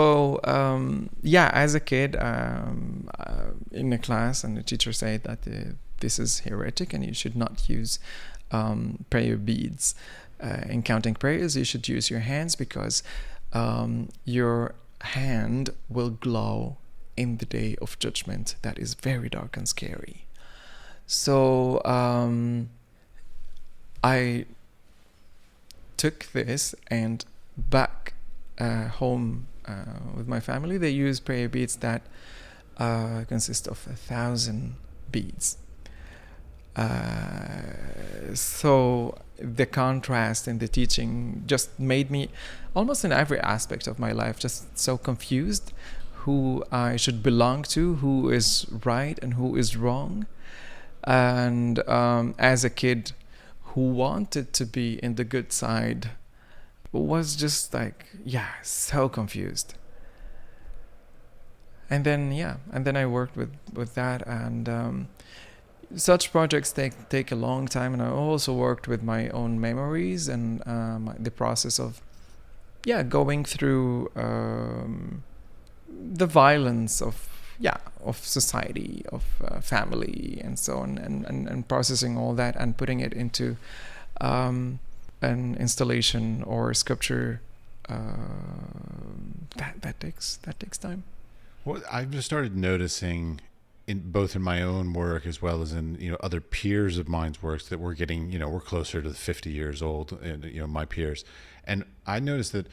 a kid, in a class, and the teacher said that this is heretic and you should not use prayer beads in counting prayers. You should use your hands, because your hand will glow in the day of judgment. That is very dark and scary. So I took this, and back home with my family, they use prayer beads that consist of 1,000 beads. So the contrast in the teaching just made me, almost in every aspect of my life, just so confused who I should belong to, who is right and who is wrong. And as a kid who wanted to be in the good side, was just like, so confused. And then I worked with that, and such projects take a long time. And I also worked with my own memories and the process of going through the violence of society, of family, and so on, and processing all that and putting it into an installation or sculpture. That takes time. Well, I've just started noticing, both in my own work as well as in other peers of mine's works, that we're getting we're closer to the 50 years old, and my peers, and I noticed that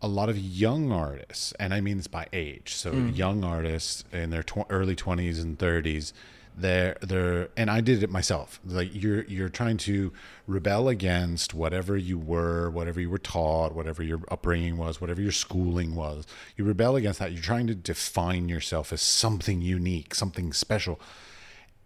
a lot of young artists, and I mean this by age, so young artists in their early 20s and 30s, they're and I did it myself. Like you're trying to rebel against whatever you were taught, whatever your upbringing was, whatever your schooling was. You rebel against that. You're trying to define yourself as something unique, something special.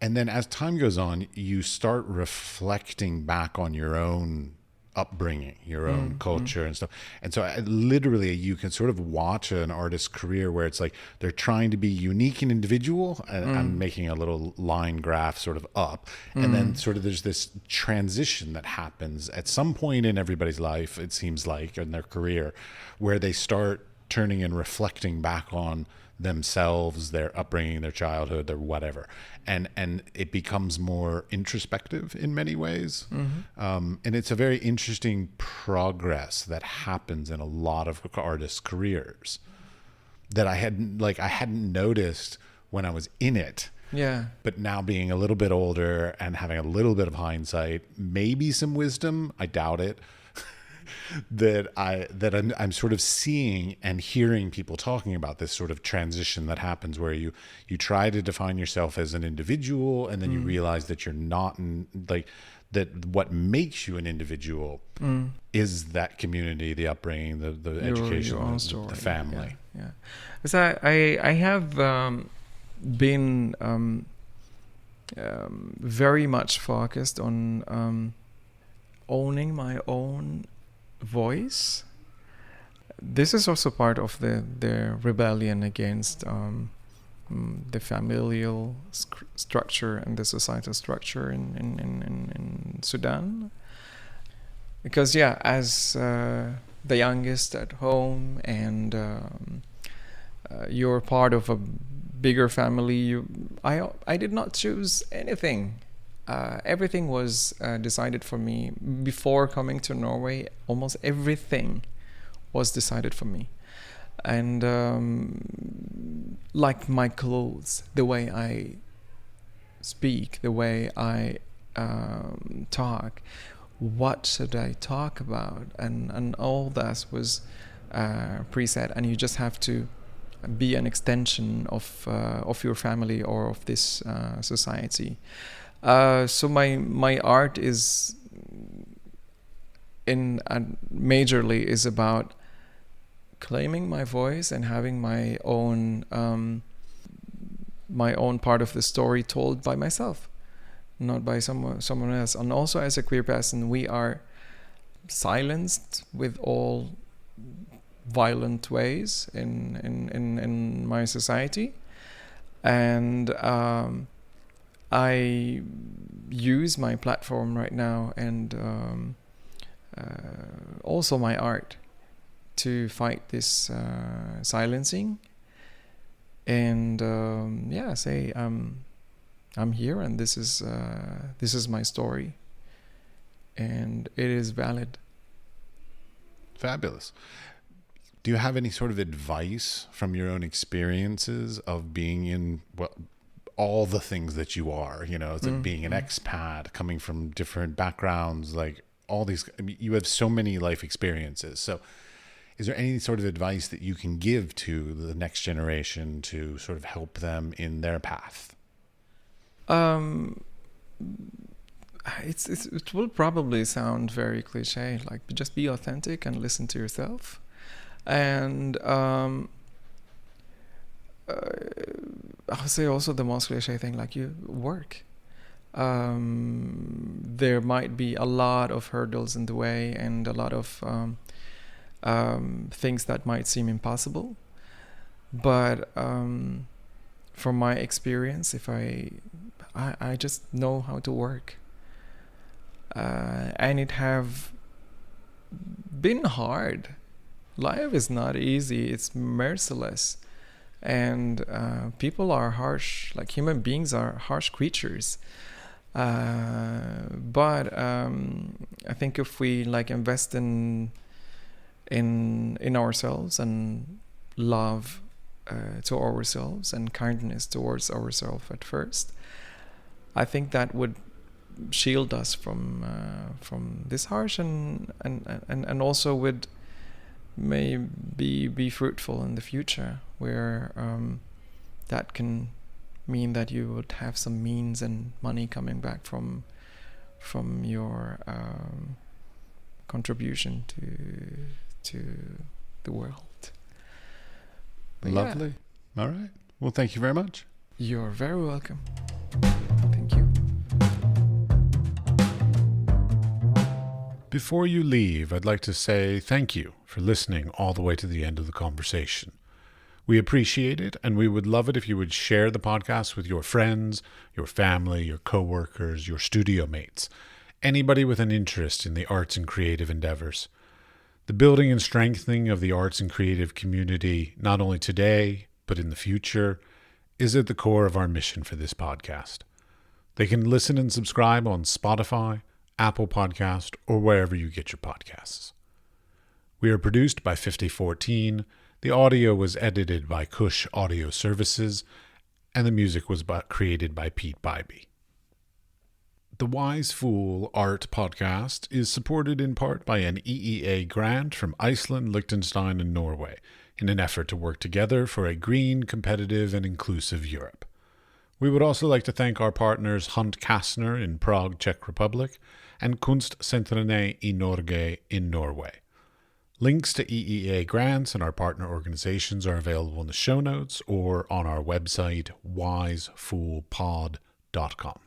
And then as time goes on, you start reflecting back on your own upbringing, your own culture and stuff. And so literally you can sort of watch an artist's career where it's like they're trying to be unique and individual, and I'm making a little line graph sort of up, and then sort of there's this transition that happens at some point in everybody's life, it seems like, in their career, where they start turning and reflecting back on themselves, their upbringing, their childhood, their whatever, and it becomes more introspective in many ways. And it's a very interesting progress that happens in a lot of artists' careers that I hadn't noticed when I was in it. Yeah. But now being a little bit older and having a little bit of hindsight, maybe some wisdom, I doubt it, that I'm sort of seeing and hearing people talking about this sort of transition that happens where you try to define yourself as an individual, and then you realize that you're not that what makes you an individual is that community, the upbringing, the education, your own the story. family. Yeah. So I have been very much focused on owning my own voice. This is also part of the rebellion against the familial structure and the societal structure in Sudan. Because as the youngest at home, and you're part of a bigger family, I did not choose anything. Everything was decided for me. Before coming to Norway, almost everything was decided for me. And like my clothes, the way I speak, the way I talk, what should I talk about, and all that was preset, and you just have to be an extension of your family or of this society. So my art is majorly is about claiming my voice and having my own part of the story told by myself, not by someone else. And also, as a queer person, we are silenced with all violent ways in my society, and I use my platform right now and also my art to fight this silencing, and say I'm here, and this is my story, and it is valid. Fabulous. Do you have any sort of advice from your own experiences of being in all the things that you are, being an expat, coming from different backgrounds, like all these, you have so many life experiences. So is there any sort of advice that you can give to the next generation to sort of help them in their path? It will probably sound very cliche, like just be authentic and listen to yourself. And I would say also the most cliche thing, like you work. There might be a lot of hurdles in the way and a lot of things that might seem impossible. But from my experience, if I just know how to work. And it have been hard. Life is not easy. It's merciless. And people are harsh, like human beings are harsh creatures. But I think if we invest in ourselves and love to ourselves and kindness towards ourselves at first, I think that would shield us from this harsh and also would maybe be fruitful in the future, where that can mean that you would have some means and money coming back from your contribution to the world. But lovely. All right. Well, thank you very much. You're very welcome. Thank you. Before you leave, I'd like to say thank you for listening all the way to the end of the conversation. We appreciate it, and we would love it if you would share the podcast with your friends, your family, your coworkers, your studio mates, anybody with an interest in the arts and creative endeavors. The building and strengthening of the arts and creative community, not only today, but in the future, is at the core of our mission for this podcast. They can listen and subscribe on Spotify, Apple Podcast, or wherever you get your podcasts. We are produced by 5014. The audio was edited by CushAudio Services, and the music was created by Pete Bybee. The Wise Fool Art Podcast is supported in part by an EEA grant from Iceland, Liechtenstein, and Norway in an effort to work together for a green, competitive, and inclusive Europe. We would also like to thank our partners Hunt Kastner in Prague, Czech Republic, and Kunstsentrene i Norge in Norway. Links to EEA grants and our partner organizations are available in the show notes or on our website, wisefoolpod.com.